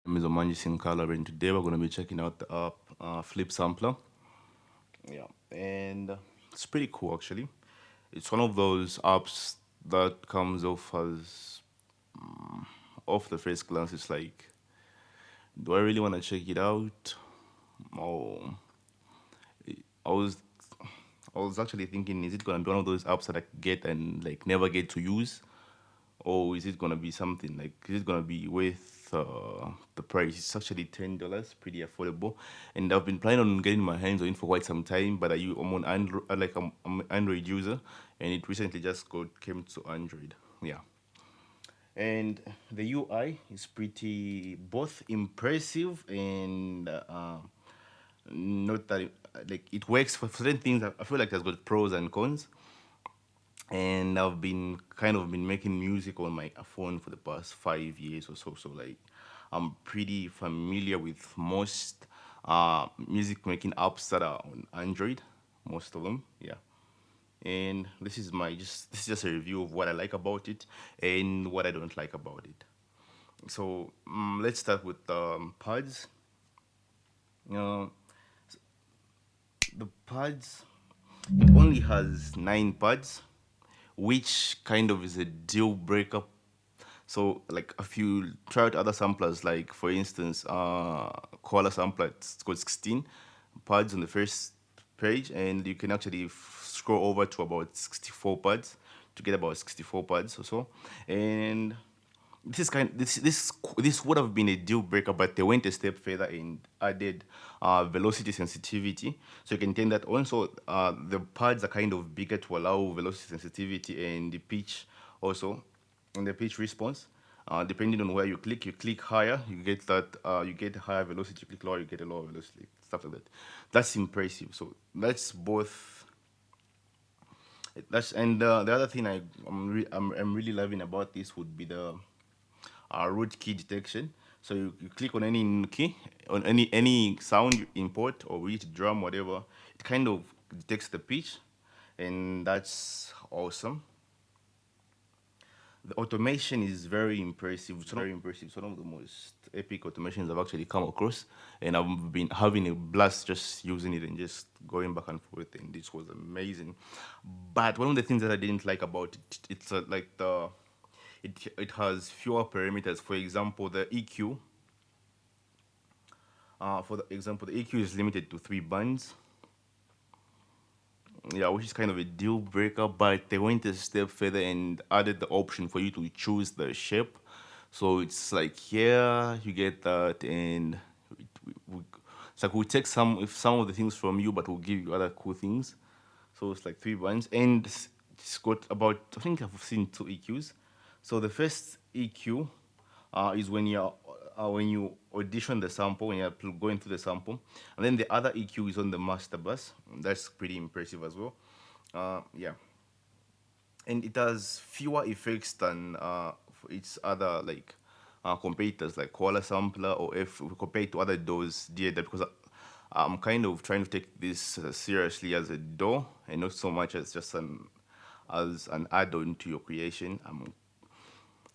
name is Omanji Color, and today we're going to be checking out the app Flip Sampler. Yeah, and it's pretty cool actually. It's one of those apps that comes off as off the first glance. It's like, do I really want to check it out? Oh, I was I was actually thinking, is it gonna be one of those apps that I get and like never get to use, or is it gonna be something like is it gonna be worth the price? It's actually $10, pretty affordable, and I've been planning on getting my hands on it for quite some time. But I'm on Android, I'm an Android user, and it recently just came to Android. Yeah, and the UI is pretty both impressive and not that like it works for certain things. I feel like there's got pros and cons, and I've been kind of been making music on my phone for the past 5 years or so. So like, I'm pretty familiar with most music making apps that are on Android, most of them. Yeah, and this is just a review of what I like about it and what I don't like about it. So let's start with pads. Uh, the pads, it only has 9 pads, which kind of is a deal breaker. So like if you try out other samplers, like for instance, Koala sampler, it's got 16 pads on the first page, and you can actually scroll over to about 64 pads to get about 64 pads or so. And this would have been a deal breaker, but they went a step further and added velocity sensitivity. So you can turn that on. So the pads are kind of bigger to allow velocity sensitivity and the pitch also, and the pitch response. Depending on where you click higher, you get that you get higher velocity. You click lower, you get a lower velocity. Stuff like that. That's impressive. So that's both. That's and the other thing I'm really loving about this would be the root key detection. So you click on any key, on any sound you import or read drum, whatever, it kind of detects the pitch, and that's awesome. The automation is very impressive. It's very impressive. It's one of the most epic automations I've actually come across, and I've been having a blast just using it and just going back and forth, and this was amazing. But one of the things that I didn't like about it, it's like it has fewer parameters. For example, the EQ. For the example, the EQ is limited to 3 bands. Yeah, which is kind of a deal breaker, but they went a step further and added the option for you to choose the shape. So it's like here you get that, and it's like we'll take some of the things from you, but we'll give you other cool things. So it's like 3 bands, and it's got about, I think I've seen 2 EQs. So the first EQ is when you audition the sample, when you're going through the sample, and then the other EQ is on the master bus. That's pretty impressive as well. Yeah, and it has fewer effects than for its other like competitors like Koala Sampler, or if we compare it to other DAWs, because I'm kind of trying to take this seriously as a DAW and not so much as just an add-on to your creation.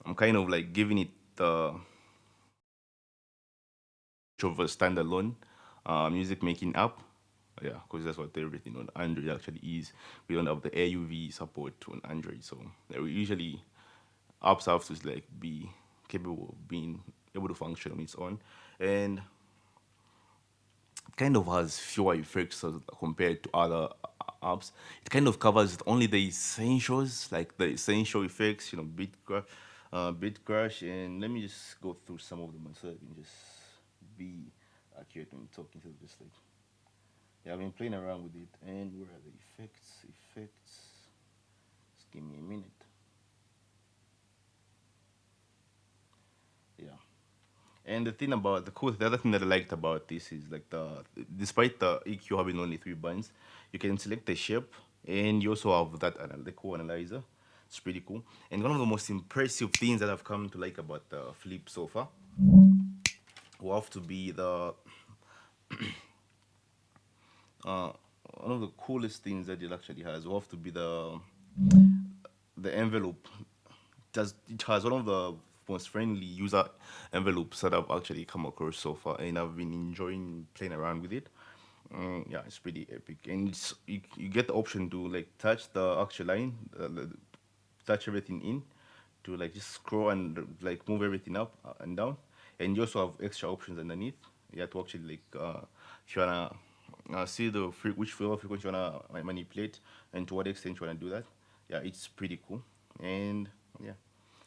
I'm kind of like giving it the of a standalone music making app. Yeah, because that's what everything on Android actually is. We don't have the AUV support on Android, so we usually apps have to like be capable of being able to function on its own, and kind of has fewer effects as compared to other apps. It kind of covers only the essentials, like the essential effects, beat crash, and let me just go through some of them so I can just be accurate when talking to just like, yeah, I've been playing around with it. And where are the effects? Effects. Just give me a minute. Yeah. And the other thing that I liked about this is like despite the EQ having only 3 bands, you can select the shape, and you also have the co-analyzer. It's pretty cool. And one of the most impressive things that I've come to like about the Flip so far will have to be uh, one of the coolest things that it actually has will have to be the envelope. It has one of the most friendly user envelopes that I've actually come across so far, and I've been enjoying playing around with it. Yeah, it's pretty epic, and you get the option to like touch the actual line, touch everything in, to like just scroll and like move everything up and down, and you also have extra options underneath. You have to actually like if you wanna see which flavor frequency you wanna manipulate and to what extent you wanna do that. Yeah, it's pretty cool, and yeah,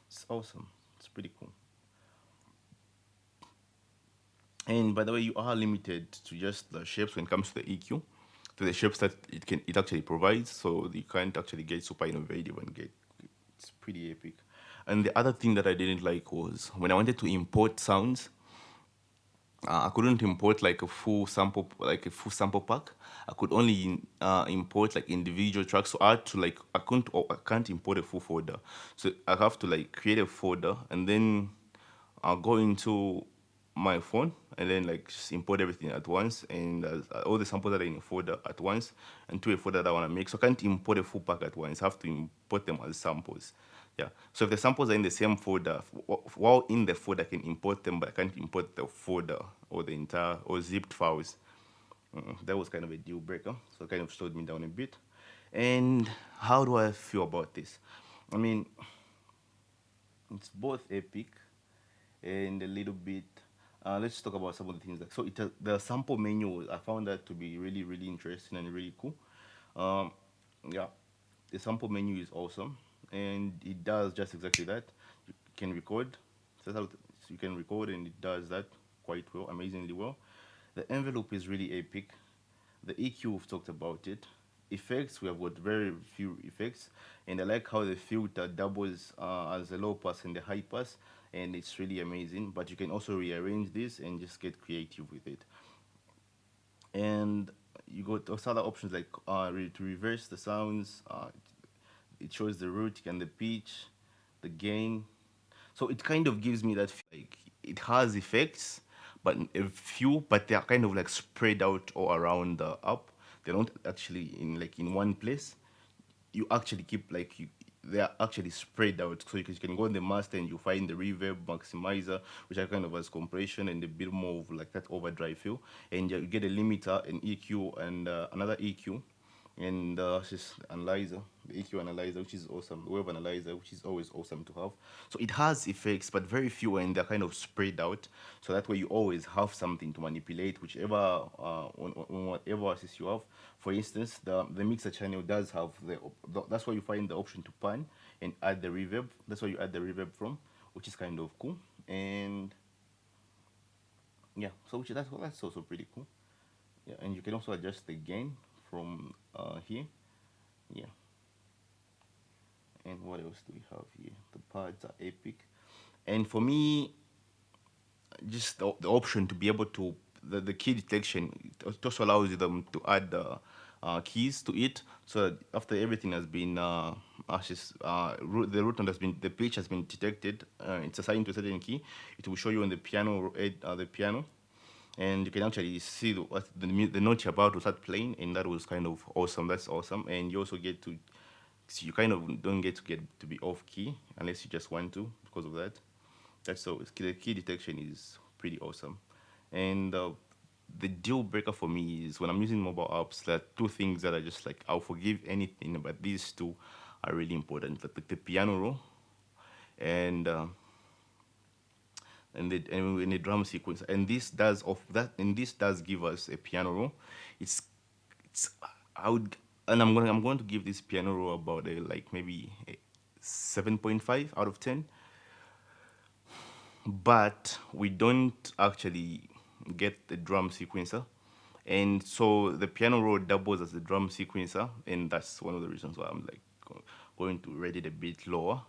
it's awesome. It's pretty cool. And by the way, you are limited to just the shapes when it comes to the EQ, to the shapes that it actually provides. So you can't actually get super innovative and get it's pretty epic. And the other thing that I didn't like was when I wanted to import sounds, I couldn't import like a full sample pack. I could only import like individual tracks. So I had to like I can't import a full folder. So I have to like create a folder and then I'll go into my phone and then like just import everything at once and all the samples that are in a folder at once and to a folder that I want to make. So I can't import a full pack at once. I have to import them as samples. Yeah. So if the samples are in the same folder, while in the folder, I can import them, but I can't import the folder or the entire or zipped files. That was kind of a deal breaker. So it kind of slowed me down a bit. And how do I feel about this? I mean, it's both epic and a little bit. Let's talk about some of the things. Like so, the sample menu. I found that to be really, really interesting and really cool. Um, yeah, the sample menu is awesome, and it does just exactly that. You can record. That's how you can record, and it does that quite well, amazingly well. The envelope is really epic. The EQ, we've talked about it. Effects, we have got very few effects, and I like how the filter doubles as a low pass and the high pass, and it's really amazing. But you can also rearrange this and just get creative with it. And you got also other options like to reverse the sounds. It shows the root and the pitch, the gain. So it kind of gives me that like it has effects, but a few, but they are kind of like spread out all around the app. They're not actually in like in one place. You actually keep like they are actually spread out. So you can go on the master and you find the reverb maximizer, which are kind of as compression and a bit more of like that overdrive feel. And you get a limiter, an EQ, and another EQ and just analyzer, the EQ analyzer, which is awesome, the wave analyzer, which is always awesome to have. So it has effects, but very few, and they're kind of spread out. So that way you always have something to manipulate, whichever on whatever assist you have. For instance, the mixer channel does have that's why you find the option to pan and add the reverb. That's where you add the reverb from, which is kind of cool. And yeah, so that's also pretty cool. Yeah, and you can also adjust the gain from here. Yeah, and what else do we have here? The pads are epic, and for me, just the option to be able to the key detection, it also allows them to add the keys to it. So that after everything has been the root note has been the pitch has been detected, it's assigned to a certain key. It will show you on the piano, and you can actually see the note you're about to start playing, and that was kind of awesome. That's awesome, and you also get to, so you kind of don't get to be off key unless you just want to because of that. That's so the key detection is pretty awesome, and the deal breaker for me is when I'm using mobile apps. There are two things that I just like. I'll forgive anything, but these two are really important. The piano roll and and the drum sequence, and this does give us a piano roll. It's I would and I'm going to give this piano roll about a like maybe a 7.5 out of 10, but we don't actually get the drum sequencer, and so the piano roll doubles as the drum sequencer, and that's one of the reasons why I'm like going to rate it a bit lower,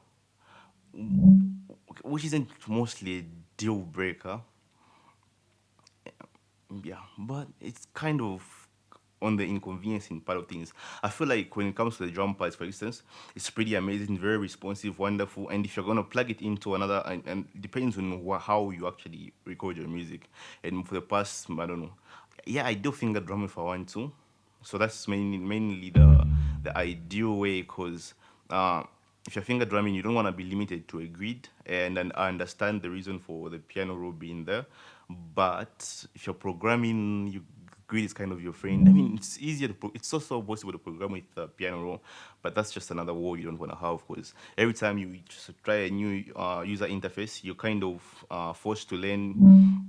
which isn't mostly a deal breaker. Yeah, but it's kind of on the inconveniencing part of things. I feel like when it comes to the drum pads, for instance, it's pretty amazing, very responsive, wonderful. And if you're gonna plug it into another, and it depends on how you actually record your music. And for the past, I don't know. Yeah, I do finger drum if I want to. So that's mainly the ideal way, because if you're finger drumming, you don't want to be limited to a grid, and then I understand the reason for the piano roll being there. But if you're programming, you grid is kind of your friend. I mean, it's easier to it's also possible to program with piano roll, but that's just another wall you don't want to have, because every time you just try a new user interface, you're kind of forced to learn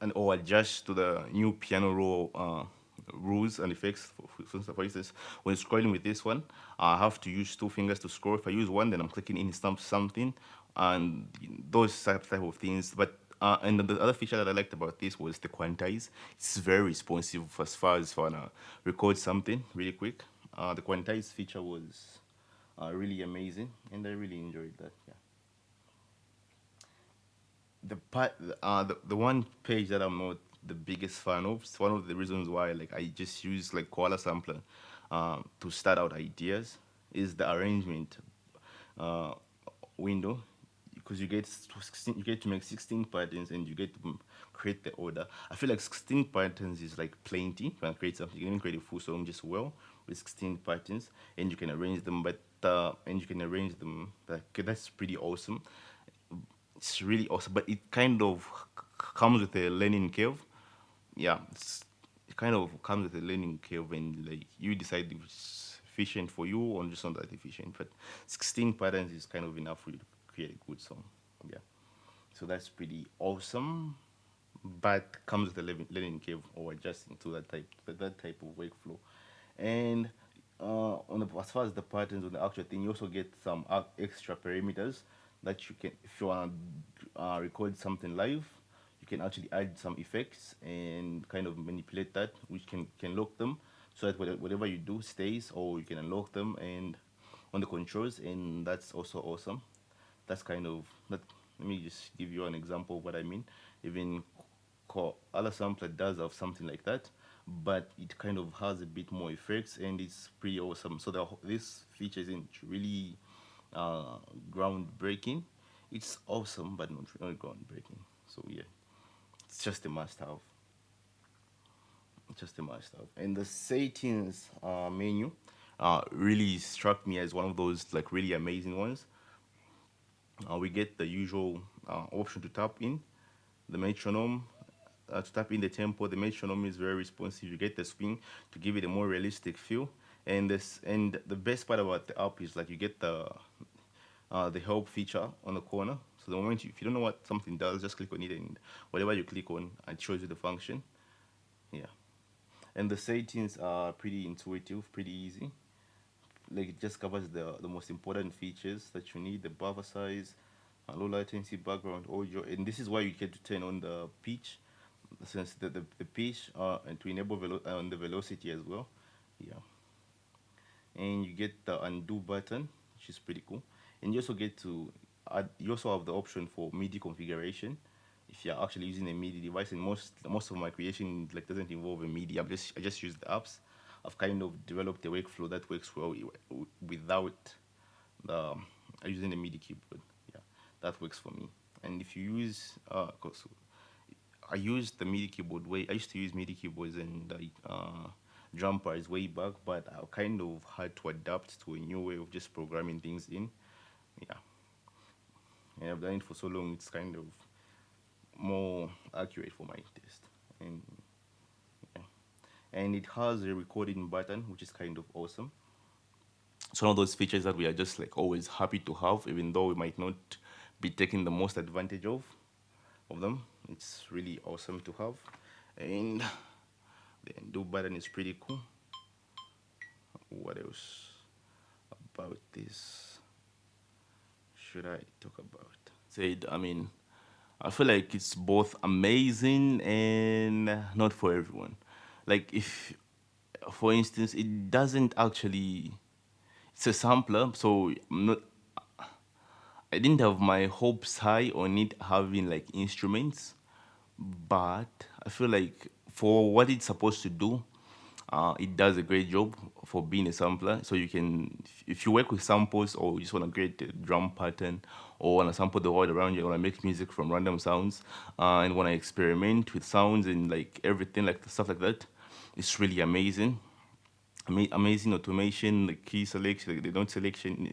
and or adjust to the new piano roll rules and effects. For instance, when scrolling with this one, I have to use two fingers to scroll. If I use one, then I'm clicking in something, and those type of things. But and then the other feature that I liked about this was the quantize. It's very responsive as far as for record something really quick. The quantize feature was really amazing, and I really enjoyed that. Yeah. The one page that I'm not the biggest fan of. It's one of the reasons why like I just use like Koala Sampler to start out ideas is the arrangement uh, window, because you get 16, you get to make 16 patterns and you get to create the order. I feel like 16 patterns is like plenty. You can create something, you can create a full song just well with 16 patterns, and you can arrange them, but and you can arrange them. That's pretty awesome. It's really awesome, but it kind of comes with a learning curve. Yeah, it kind of comes with a learning curve, and like you decide if it's efficient for you or just not that efficient. But 16 patterns is kind of enough for you to create a good song. Yeah, so that's pretty awesome, but comes with a learning curve or adjusting to that type of workflow. And as far as the patterns on the actual thing, you also get some extra parameters that you can, if you want to record something live, you can actually add some effects and kind of manipulate that, which can lock them so that whatever you do stays, or you can unlock them and on the controls, and that's also awesome. That's kind of that. Let me just give you an example of what I mean. Even other sampler does have something like that, but it kind of has a bit more effects, and it's pretty awesome. So this feature isn't really uh, groundbreaking. It's awesome, but not groundbreaking. So yeah, it's just a must-have. Just a must-have. And the settings menu really struck me as one of those like really amazing ones. We get the usual option to tap in the metronome, to tap in the tempo. The metronome is very responsive. You get the swing to give it a more realistic feel. And the best part about the app is like you get the help feature on the corner. So the moment if you don't know what something does, just click on it, and whatever you click on, it shows you the function. Yeah. And the settings are pretty intuitive, pretty easy. Like it just covers the most important features that you need: the buffer size, low latency, background audio, and this is why you get to turn on the pitch, since the pitch and to enable the velocity as well. Yeah, and you get the undo button, which is pretty cool, and you also get to add. You also have the option for MIDI configuration. If you're actually using a MIDI device, and most of my creation like doesn't involve a MIDI. I just use the apps. I've kind of developed a workflow that works well without the using the MIDI keyboard. Yeah, that works for me. And if you use, cause I used the MIDI keyboard way. I used to use MIDI keyboards and drum pads way back, but I kind of had to adapt to a new way of just programming things in. Yeah, and I've done it for so long. It's kind of more accurate for my taste. And yeah, and it has a recording button, which is kind of awesome. It's one of those features that we are just like always happy to have, even though we might not be taking the most advantage of them. It's really awesome to have. And the undo button is pretty cool. What else about this should I talk about? Said, I mean, I feel like it's both amazing and not for everyone. Like if, for instance, it doesn't actually. It's a sampler, so I'm not. I didn't have my hopes high on it having like instruments, but I feel like for what it's supposed to do, it does a great job for being a sampler. So you can, if you work with samples or you just want to create a drum pattern or want to sample the world around you, want to make music from random sounds, and want to experiment with sounds and like everything, like stuff like that, it's really amazing. Amazing automation, the key selection, the note selection,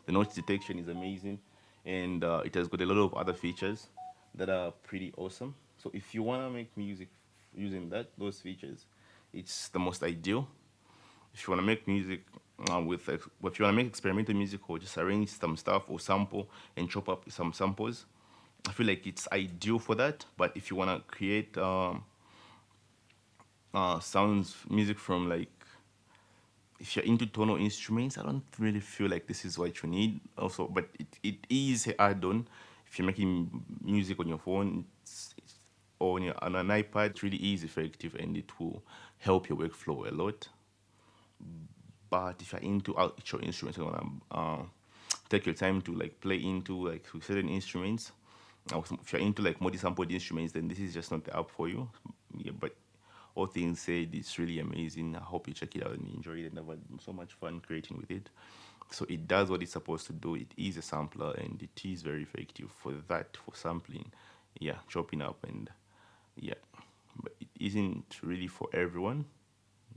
the note detection is amazing, and it has got a lot of other features that are pretty awesome. So if you want to make music using those features, it's the most ideal. If you want to make music if you want to make experimental music or just arrange some stuff or sample and chop up some samples, I feel like it's ideal for that. But if you want to create sounds music from like if you're into tonal instruments, I don't really feel like this is what you need. Also, but it is an add-on. If you're making music on your phone or on an iPad, it really is effective and it will help your workflow a lot. But if you're into actual instruments and wanna take your time to like play into like certain instruments, or if you're into like multi-sampled instruments, then this is just not the app for you. Yeah, but all things said, it's really amazing. I hope you check it out and enjoy it, and I've had so much fun creating with it. So it does what it's supposed to do. It is a sampler, and it is very effective for that, for sampling. Yeah, chopping up and yeah, but it isn't really for everyone.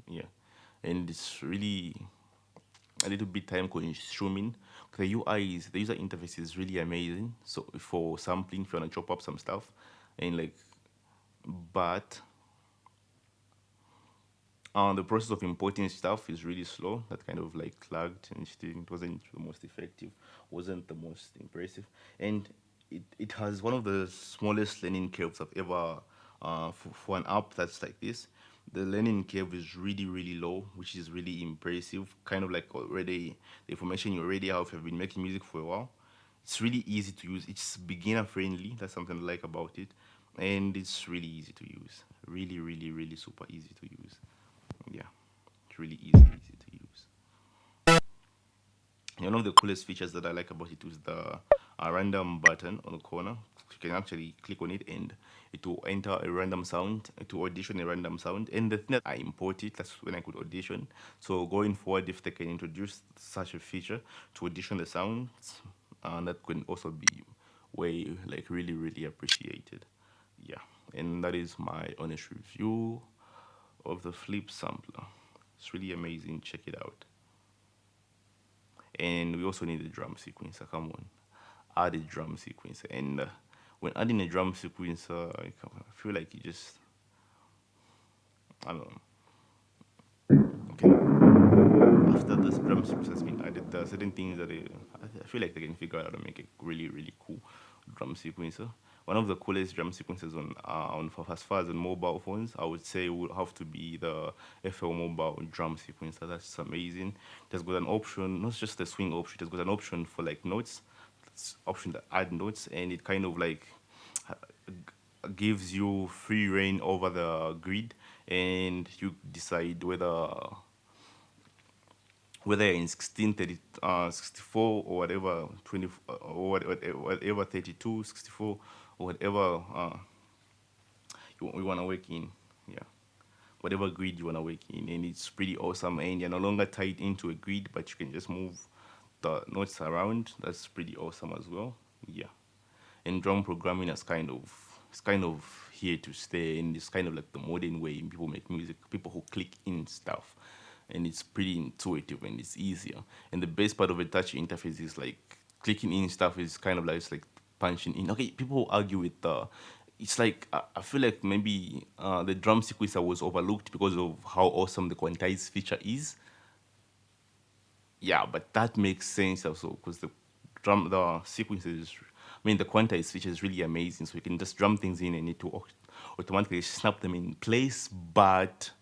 Yeah, and it's really a little bit time consuming. The UI is the user interface is really amazing. So for sampling, if you wanna chop up some stuff, and like, but the process of importing stuff is really slow. That kind of like lagged and it wasn't the most effective, wasn't the most impressive, and it has one of the smallest learning curves I've ever for an app that's like this. The learning curve is really low, which is really impressive. Kind of like already the information you already have if you've been making music for a while. It's really easy to use. It's beginner friendly. That's something I like about it, and it's really easy to use. Really super easy to use. Yeah, it's really easy to use. And one of the coolest features that I like about it is the random button on the corner. You can actually click on it and it will enter a random sound, to audition a random sound. And the thing that I import it, that's when I could audition. So going forward, if they can introduce such a feature to audition the sounds, that can also be way like really appreciated. Yeah, and that is my honest review of the Flip sampler. It's really amazing. Check it out. And we also need a drum sequencer. Come on, add a drum sequencer. And when adding a drum sequencer, I feel like you just, I don't know. Okay, after this drum sequencer has been added, there are certain things that I feel like they can figure out how to make a really cool drum sequencer. One of the coolest drum sequencers as far as on mobile phones, I would say would have to be the FL Mobile drum sequencer. That's amazing. It has got an option, not just the swing option. It has got an option for like notes, it's option to add notes, and it kind of like gives you free reign over the grid, and you decide whether in 16, 30, 64 or whatever, 20 or whatever 32, 64 or whatever you want to work in. Yeah, whatever grid you want to work in, and it's pretty awesome. And you're no longer tied into a grid, but you can just move the notes around. That's pretty awesome as well. Yeah, and drum programming is kind of here to stay, and it's kind of like the modern way people make music. People who click in stuff, and it's pretty intuitive and it's easier. And the best part of a touch interface is like clicking in stuff is kind of like it's like punching in. Okay, people argue with it's like I feel like maybe the drum sequencer was overlooked because of how awesome the quantize feature is. Yeah, but that makes sense also because the sequence is, I mean, the quantize feature is really amazing. So you can just drum things in and it will automatically snap them in place. But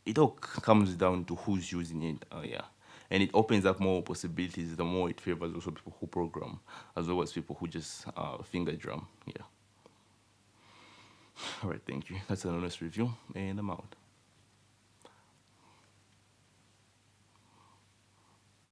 it all comes down to who's using it. Yeah, and it opens up more possibilities. The more it favors also people who program, as well as people who just finger drum. Yeah. All right, thank you. That's an honest review, and I'm out.